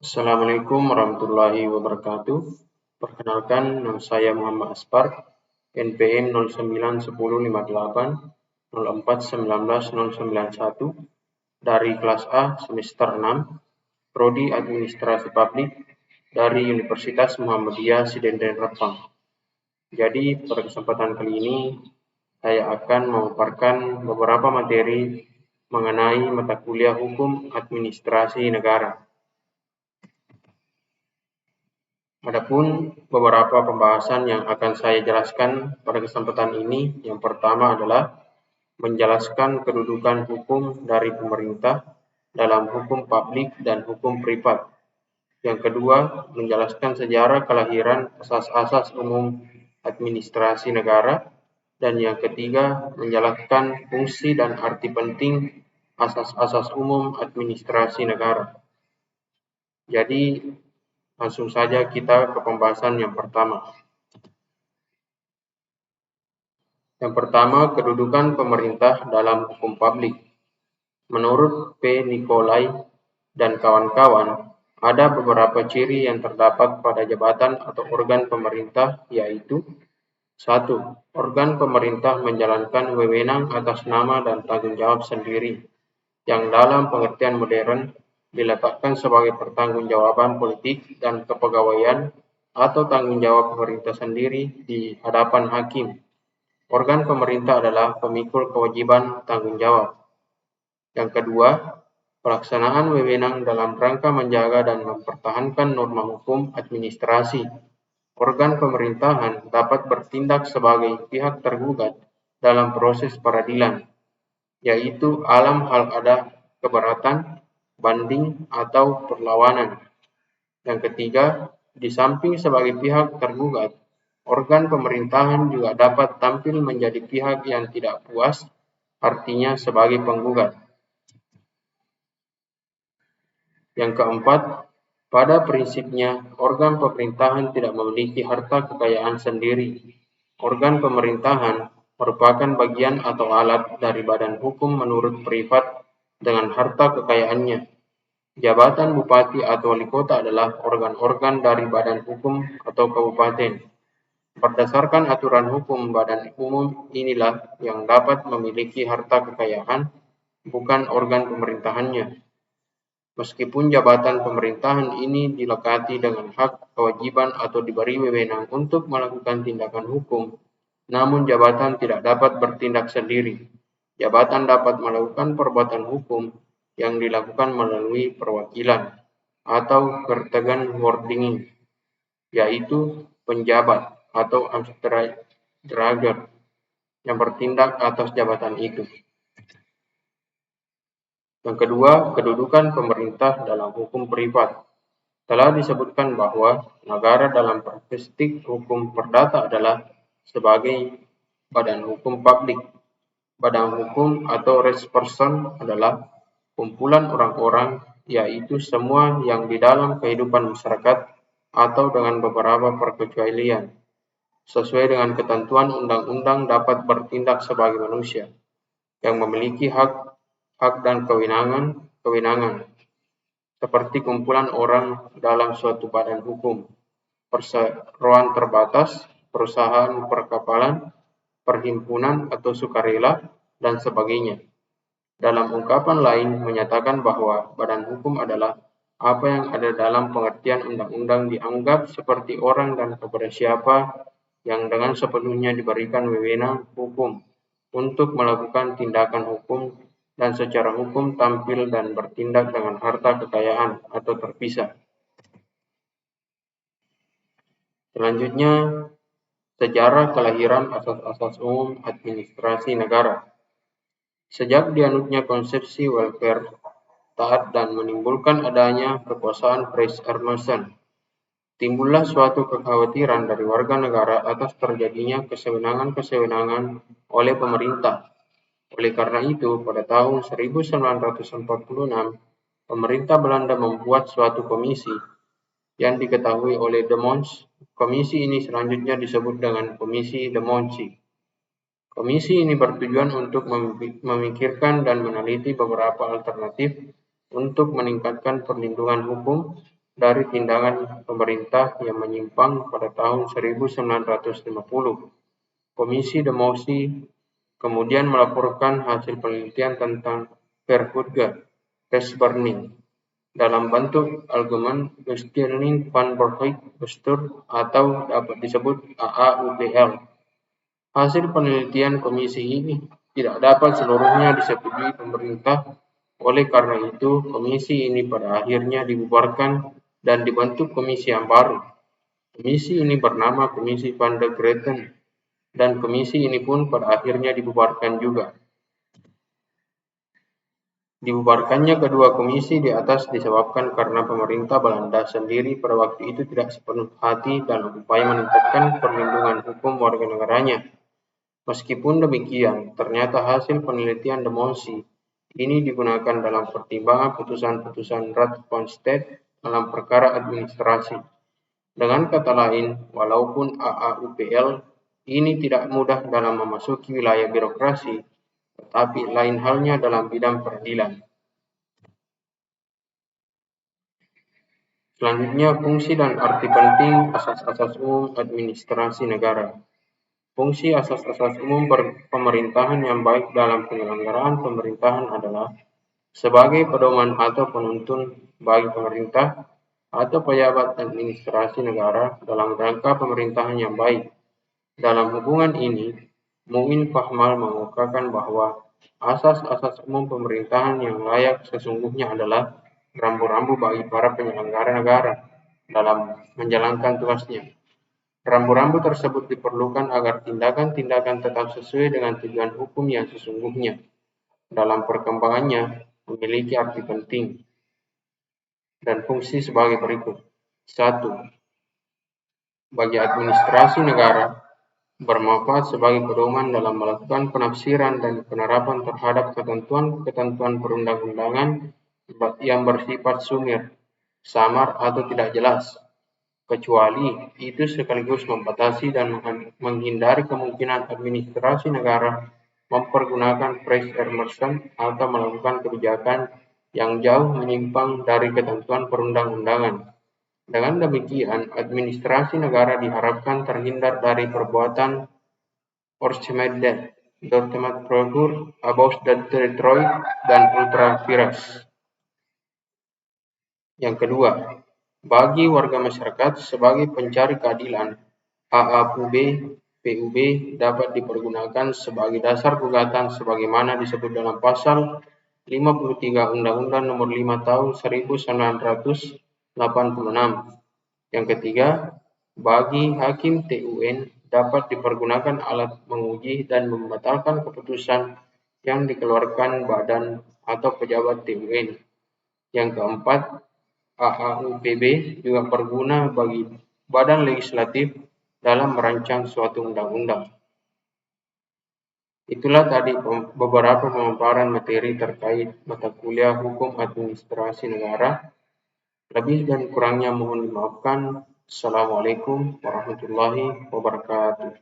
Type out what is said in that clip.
Assalamualaikum warahmatullahi wabarakatuh. Perkenalkan, nama saya Muhammad Aspar, NPM 091058 041991 dari kelas A semester 6, Prodi Administrasi Publik dari Universitas Muhammadiyah Sidenren Rempang. Jadi pada kesempatan kali ini saya akan memaparkan beberapa materi mengenai mata kuliah Hukum Administrasi Negara. Adapun beberapa pembahasan yang akan saya jelaskan pada kesempatan ini, yang pertama adalah menjelaskan kedudukan hukum dari pemerintah dalam hukum publik dan hukum privat. Yang kedua, menjelaskan sejarah kelahiran asas-asas umum administrasi negara. Dan yang ketiga, menjelaskan fungsi dan arti penting asas-asas umum administrasi negara. Jadi, langsung saja kita ke pembahasan yang pertama. Yang pertama, kedudukan pemerintah dalam hukum publik. Menurut P. Nicolai dan kawan-kawan, ada beberapa ciri yang terdapat pada jabatan atau organ pemerintah, yaitu 1. Organ pemerintah menjalankan wewenang atas nama dan tanggung jawab sendiri, yang dalam pengertian modern diletakkan sebagai pertanggungjawaban politik dan kepegawaian atau tanggung jawab pemerintah sendiri di hadapan hakim. Organ pemerintah adalah pemikul kewajiban tanggung jawab. Yang kedua, pelaksanaan wewenang dalam rangka menjaga dan mempertahankan norma hukum administrasi. Organ pemerintahan dapat bertindak sebagai pihak tergugat dalam proses peradilan, yaitu alam hal ada keberatan, banding, atau perlawanan. Yang ketiga, di samping sebagai pihak tergugat, organ pemerintahan juga dapat tampil menjadi pihak yang tidak puas, artinya sebagai penggugat. Yang keempat, pada prinsipnya, organ pemerintahan tidak memiliki harta kekayaan sendiri. Organ pemerintahan merupakan bagian atau alat dari badan hukum menurut privat dengan harta kekayaannya. Jabatan bupati atau wali kota adalah organ-organ dari badan hukum atau kabupaten. Berdasarkan aturan hukum badan umum inilah yang dapat memiliki harta kekayaan, bukan organ pemerintahannya. Meskipun jabatan pemerintahan ini dilekati dengan hak, kewajiban, atau diberi wewenang untuk melakukan tindakan hukum, namun jabatan tidak dapat bertindak sendiri. Jabatan dapat melakukan perbuatan hukum yang dilakukan melalui perwakilan atau vertegenwoordiging, yaitu penjabat atau ambtsdrager yang bertindak atas jabatan itu. Yang kedua, kedudukan pemerintah dalam hukum privat. Telah disebutkan bahwa negara dalam praktik hukum perdata adalah sebagai badan hukum publik. Badan hukum atau res person adalah kumpulan orang-orang, yaitu semua yang di dalam kehidupan masyarakat atau dengan beberapa perkecualian, sesuai dengan ketentuan undang-undang dapat bertindak sebagai manusia, yang memiliki hak dan kewenangan, seperti kumpulan orang dalam suatu badan hukum, perseroan terbatas, perusahaan perkapalan, perhimpunan atau sukarela, dan sebagainya. Dalam ungkapan lain menyatakan bahwa badan hukum adalah apa yang ada dalam pengertian undang-undang dianggap seperti orang dan kepada siapa yang dengan sepenuhnya diberikan wewenang hukum untuk melakukan tindakan hukum dan secara hukum tampil dan bertindak dengan harta kekayaan atau terpisah. Selanjutnya, sejarah kelahiran asas-asas umum administrasi negara. Sejak dianutnya konsepsi welfare taat dan menimbulkan adanya kekuasaan Pres Emerson, timbullah suatu kekhawatiran dari warga negara atas terjadinya kesewenangan-kesewenangan oleh pemerintah. Oleh karena itu, pada tahun 1946, pemerintah Belanda membuat suatu komisi yang diketahui oleh de Mons. Komisi ini selanjutnya disebut dengan Komisi de Monti. Komisi ini bertujuan untuk memikirkan dan meneliti beberapa alternatif untuk meningkatkan perlindungan hukum dari tindakan pemerintah yang menyimpang pada tahun 1950. Komisi Demosi kemudian melaporkan hasil penelitian tentang Verhoeven test burning dalam bentuk Algemeen Besturing van Bestuur atau dapat disebut AAUBL. Hasil penelitian komisi ini tidak dapat seluruhnya disetujui pemerintah, oleh karena itu komisi ini pada akhirnya dibubarkan dan dibentuk komisi yang baru. Komisi ini bernama Komisi Van de Greten dan komisi ini pun pada akhirnya dibubarkan juga. Dibubarkannya kedua komisi di atas disebabkan karena pemerintah Belanda sendiri pada waktu itu tidak sepenuh hati dalam upaya meningkatkan perlindungan hukum warga negaranya. Meskipun demikian, ternyata hasil penelitian Demosi ini digunakan dalam pertimbangan putusan-putusan Raad van State dalam perkara administrasi. Dengan kata lain, walaupun AAUPL ini tidak mudah dalam memasuki wilayah birokrasi, tetapi lain halnya dalam bidang peradilan. Selanjutnya, fungsi dan arti penting asas-asas umum administrasi negara. Fungsi asas-asas umum pemerintahan yang baik dalam penyelenggaraan pemerintahan adalah sebagai pedoman atau penuntun bagi pemerintah atau pejabat administrasi negara dalam rangka pemerintahan yang baik. Dalam hubungan ini, Muin Fahmal mengungkapkan bahwa asas-asas umum pemerintahan yang layak sesungguhnya adalah rambu-rambu bagi para penyelenggara negara dalam menjalankan tugasnya. Rambu-rambu tersebut diperlukan agar tindakan-tindakan tetap sesuai dengan tujuan hukum yang sesungguhnya. Dalam perkembangannya, memiliki arti penting dan fungsi sebagai berikut. 1. Bagi administrasi negara, bermanfaat sebagai pedoman dalam melakukan penafsiran dan penerapan terhadap ketentuan-ketentuan perundang-undangan yang bersifat sumir, samar atau tidak jelas, kecuali itu sekaligus membatasi dan menghindari kemungkinan administrasi negara mempergunakan press immersion atau melakukan kebijakan yang jauh menyimpang dari ketentuan perundang-undangan. Dengan demikian, administrasi negara diharapkan terhindar dari perbuatan Orchemedes, Dortemat Progur, Abous dan Detroit, dan ultra vires. Yang kedua, bagi warga masyarakat sebagai pencari keadilan, AAPUB PUB dapat dipergunakan sebagai dasar gugatan sebagaimana disebut dalam pasal 53 Undang-Undang Nomor 5 Tahun 1986. Yang ketiga, bagi hakim TUN dapat dipergunakan alat menguji dan membatalkan keputusan yang dikeluarkan badan atau pejabat TUN. Yang keempat, AAUPB juga berguna bagi badan legislatif dalam merancang suatu undang-undang. Itulah tadi beberapa pemaparan materi terkait mata kuliah Hukum Administrasi Negara. Lebih dan kurangnya mohon dimaafkan. Assalamualaikum warahmatullahi wabarakatuh.